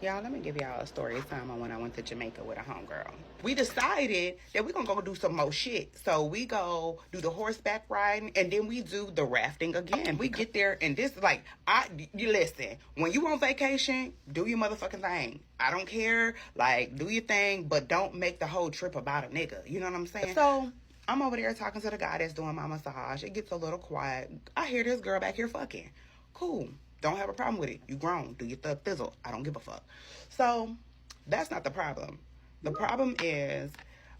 Y'all, let me give y'all a story of time when I went to Jamaica with a homegirl. We decided that we're gonna go do some more shit. So we go do the horseback riding and then we do the rafting again. We get there and this is like, you listen, when you on vacation, do your motherfucking thing. I don't care, like, do your thing, but don't make the whole trip about a nigga. You know what I'm saying? So I'm over there talking to the guy that's doing my massage. It gets a little quiet. I hear this girl back here fucking. Cool. Don't have a problem with it. You grown. Do your thug thizzle. I don't give a fuck. So that's not the problem. The problem is,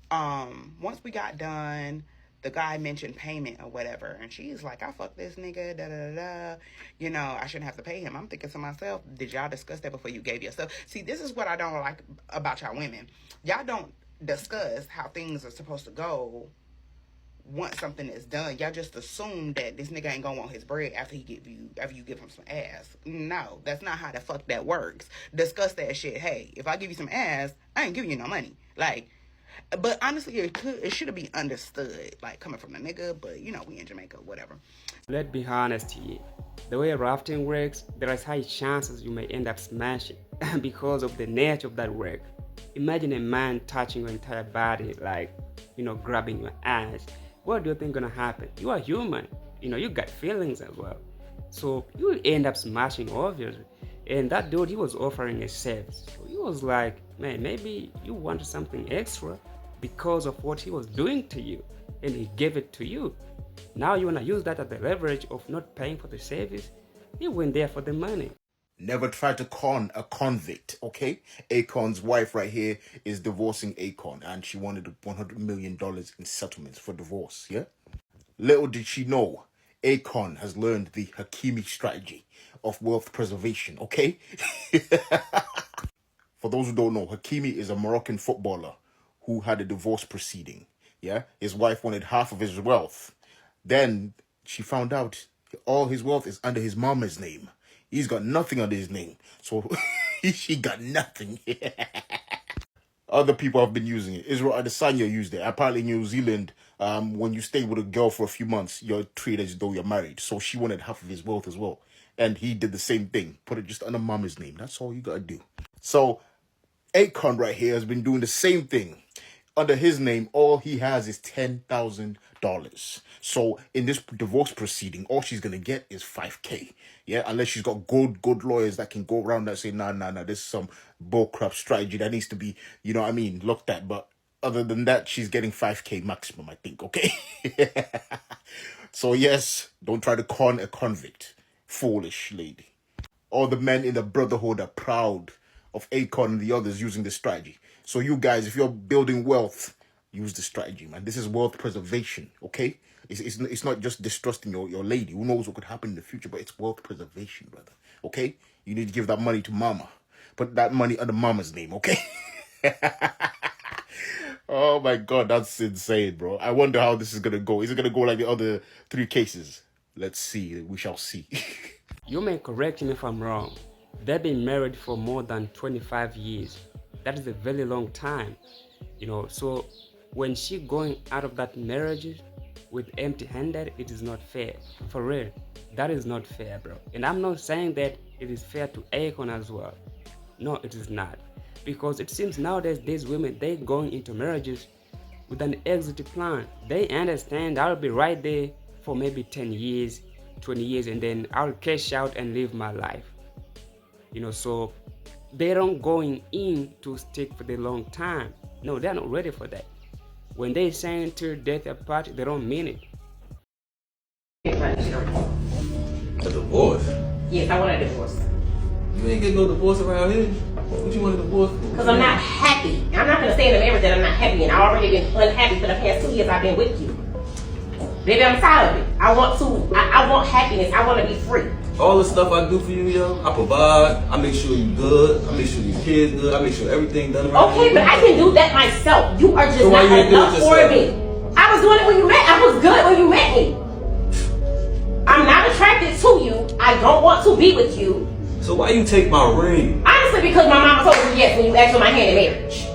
once we got done, the guy mentioned payment or whatever, and she's like, I fuck this nigga, da da da. You know, I shouldn't have to pay him. I'm thinking to myself, did y'all discuss that before you gave yourself? See, this is what I don't like about y'all women. Y'all don't discuss how things are supposed to go. Once something is done, y'all just assume that this nigga ain't gonna want his bread after you give him some ass. No, that's not how the fuck that works. Discuss that shit. Hey, if I give you some ass, I ain't giving you no money. Like, but honestly, it should be understood, like, coming from a nigga, but you know, we in Jamaica, whatever. Let's be honest here. The way rafting works, there is high chances you may end up smashing because of the nature of that work. Imagine a man touching your entire body, like, grabbing your ass. What do you think gonna happen? You are human, you got feelings as well. So you will end up smashing, obviously. And that dude, he was offering a service. So he was like, man, maybe you wanted something extra because of what he was doing to you. And he gave it to you. Now you wanna use that as the leverage of not paying for the service? He went there for the money. Never try to con a convict, okay? Akon's wife right here is divorcing Akon, and she wanted $100 million in settlements for divorce, yeah? Little did she know, Akon has learned the Hakimi strategy of wealth preservation, okay? For those who don't know, Hakimi is a Moroccan footballer who had a divorce proceeding, yeah? His wife wanted half of his wealth. Then she found out all his wealth is under his mama's name. He's got nothing under his name. So she got nothing. Other people have been using it. Israel Adesanya used it. Apparently in New Zealand, when you stay with a girl for a few months, you're treated as though you're married. So she wanted half of his wealth as well. And he did the same thing. Put it just under mama's name. That's all you gotta do. So Akon right here has been doing the same thing. Under his name, all he has is $10,000. So in this divorce proceeding, all she's gonna get is $5,000. Yeah, unless she's got good lawyers that can go around that say, nah, this is some bullcrap strategy that needs to be, looked at. But other than that, she's getting $5,000 maximum, I think. Okay. So yes, don't try to con a convict, foolish lady. All the men in the brotherhood are proud of Akon and the others using this strategy. So you guys, if you're building wealth, use the strategy, man. This is wealth preservation, okay? It's not just distrusting your lady. Who knows what could happen in the future, but it's wealth preservation, brother, okay? You need to give that money to mama. Put that money under mama's name, okay? Oh my God, that's insane, bro. I wonder how this is going to go. Is it going to go like the other 3 cases? Let's see. We shall see. You may correct me if I'm wrong. They've been married for more than 25 years. That is a very long time, so when she going out of that marriage with empty-handed, it is not fair. For real, that is not fair, bro. And I'm not saying that it is fair to Akon as well. No, it is not. Because it seems nowadays these women, they going into marriages with an exit plan. They understand I'll be right there for maybe 10 years, 20 years, and then I'll cash out and live my life. So they don't going in to stick for the long time. No, they're not ready for that. When they say until death apart, they don't mean it. A divorce? Yes, I want a divorce. You ain't getting no divorce around here. What you want a divorce for? Because I'm not happy. I'm not going to stay in a marriage that I'm not happy in. I've already been unhappy for the past 2 years I've been with you. Baby, I'm tired of it. I want happiness. I want to be free. All the stuff I do for you, yo, I provide. I make sure you good. I make sure your kids good. I make sure everything done around Okay, you. but I can do that myself. You are just So not enough for me. I was doing it when you met. I was good when you met me. I'm not attracted to you. I don't want to be with you. So why you take my ring? Honestly, because my mama told me yes when you asked for my hand in marriage.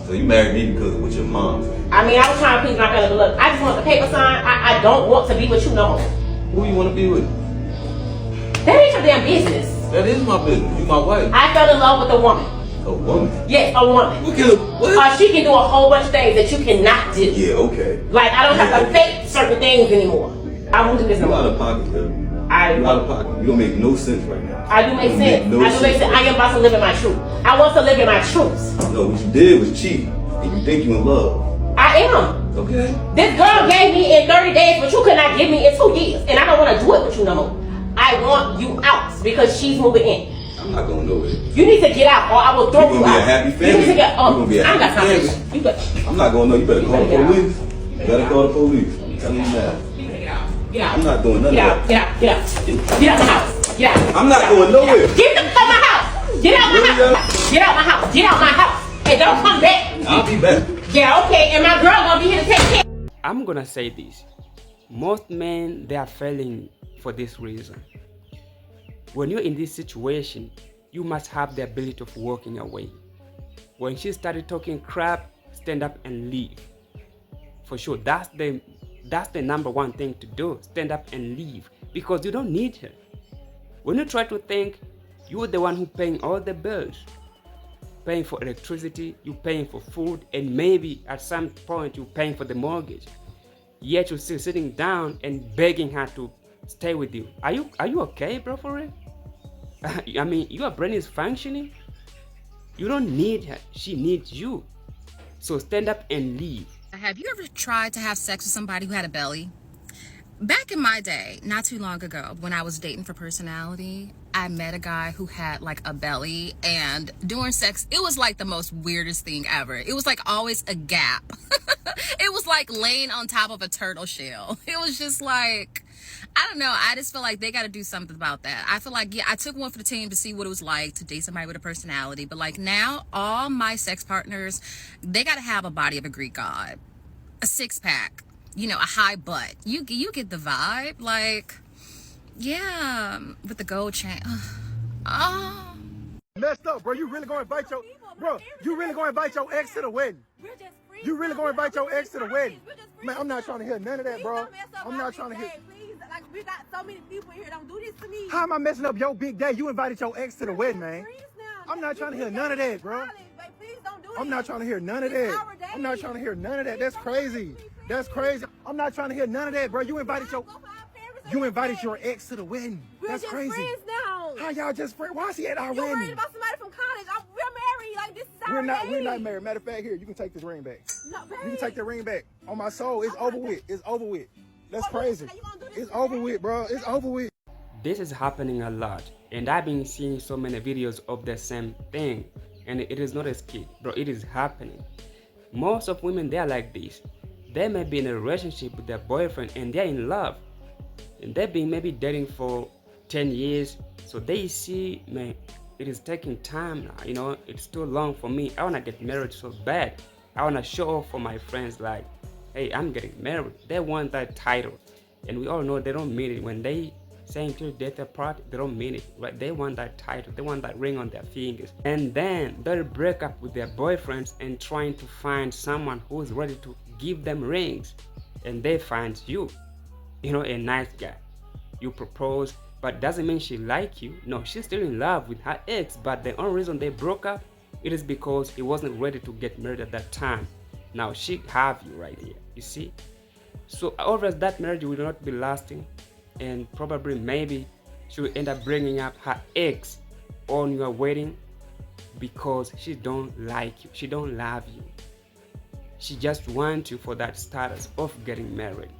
So you married me because of what your mom said. I mean, I was trying to please my family, but look, I just want the paper signed. I don't want to be with you no more. Who you want to be with? That ain't your damn business. That is my business. You my wife. I fell in love with a woman. A woman? Yes, a woman. What kind of, what? She can do a whole bunch of things that you cannot do. Yeah, okay. Like, I don't have to fake certain things anymore. I won't do this no You out more. of pocket, girl. You I out of pocket. You don't make no sense right now. I do make You sense. no I do make sense. I am about to live in my truth. I want to live in my truth. No, what you did was cheat. And you think you in love. I am. Okay. This girl gave me in 30 days, but you could not give me in 2 years. And I don't want to do it with you no more. I want you out because she's moving in. I'm not going nowhere. You need to get out or I will throw you out. You're gonna be a happy family. You need to get You're gonna be a I got happy something. family. You better, I'm not going nowhere. You better call the better get police. You better call the police. I'm telling you now. get out. I'm not doing none Get of out. that. Get out. Get out. Get out the house. Get out. I'm not going nowhere. Get the fuck out my house. Get out my house. Get out my house. Get out my house. And don't come back. I'll be back. Yeah, okay. And my girl gonna be here to take care. I'm gonna say this. Most men, they are failing for this reason. When you're in this situation, you must have the ability of walking away. When she started talking crap, stand up and leave. For sure, that's the number one thing to do. Stand up and leave because you don't need her. When you try to think you're the one who's paying all the bills, paying for electricity, you're paying for food, and maybe at some point you're paying for the mortgage. Yet you're still sitting down and begging her to stay with you. Are you okay, bro, for real? I mean, your brain is functioning. You don't need her. She needs you. So stand up and leave. Have you ever tried to have sex with somebody who had a belly? Back in my day, not too long ago, when I was dating for personality, I met a guy who had like a belly, and during sex, it was like the most weirdest thing ever. It was like always a gap. It was like laying on top of a turtle shell. It was just like, I don't know. I just feel like they got to do something about that. I feel like, yeah, I took one for the team to see what it was like to date somebody with a personality. But like now, all my sex partners, they got to have a body of a Greek god, a six-pack, you know, a high butt. You get the vibe. Like, yeah, with the gold chain. Oh. Messed up, bro. You really gonna invite your ex to the wedding? You really gonna invite your ex to the wedding? Man, I'm not trying to hear none of that, bro. I'm not trying to hear. Please, like we got so many people here. Don't do this to me. How am I messing up your big day? You invited your ex to the wedding, man. I'm not trying to hear none of that, bro. Please don't do this. I'm not trying to hear none of that. I'm not trying to hear none of that. That's crazy. That's crazy. I'm not trying to hear none of that, bro. You invited your ex to the wedding. That's We're crazy. just friends now. How y'all just friends? Why is he at our You're worried wedding? about somebody from college. We're married. Like this is our We're not day. married. Matter of fact, here, you can take this ring back. No, babe. You can take the ring back. On my soul, it's over with. It's over with. That's crazy. You gonna do this It's to over me? with, bro. It's over with. This is happening a lot, and I've been seeing so many videos of the same thing, and it is not a skit, bro. It is happening. Most of women, they are like this. They may be in a relationship with their boyfriend and they're in love, and they've been maybe dating for 10 years. So they see, man, it is taking time now. You know, it's too long for me. I want to get married so bad. I want to show off for my friends, like, hey, I'm getting married. They want that title, and we all know they don't mean it. When they saying to death apart, they don't mean it, right? They want that title. They want that ring on their fingers, and then they'll break up with their boyfriends and trying to find someone who's ready to give them rings, and they find you, you know, a nice guy. You propose, but doesn't mean she like you. No, she's still in love with her ex, but the only reason they broke up, it is because he wasn't ready to get married at that time. Now she have you right here, you see. So obviously that marriage will not be lasting, and probably maybe she will end up bringing up her ex on your wedding because she don't like you, she don't love you. She just wants you for that status of getting married.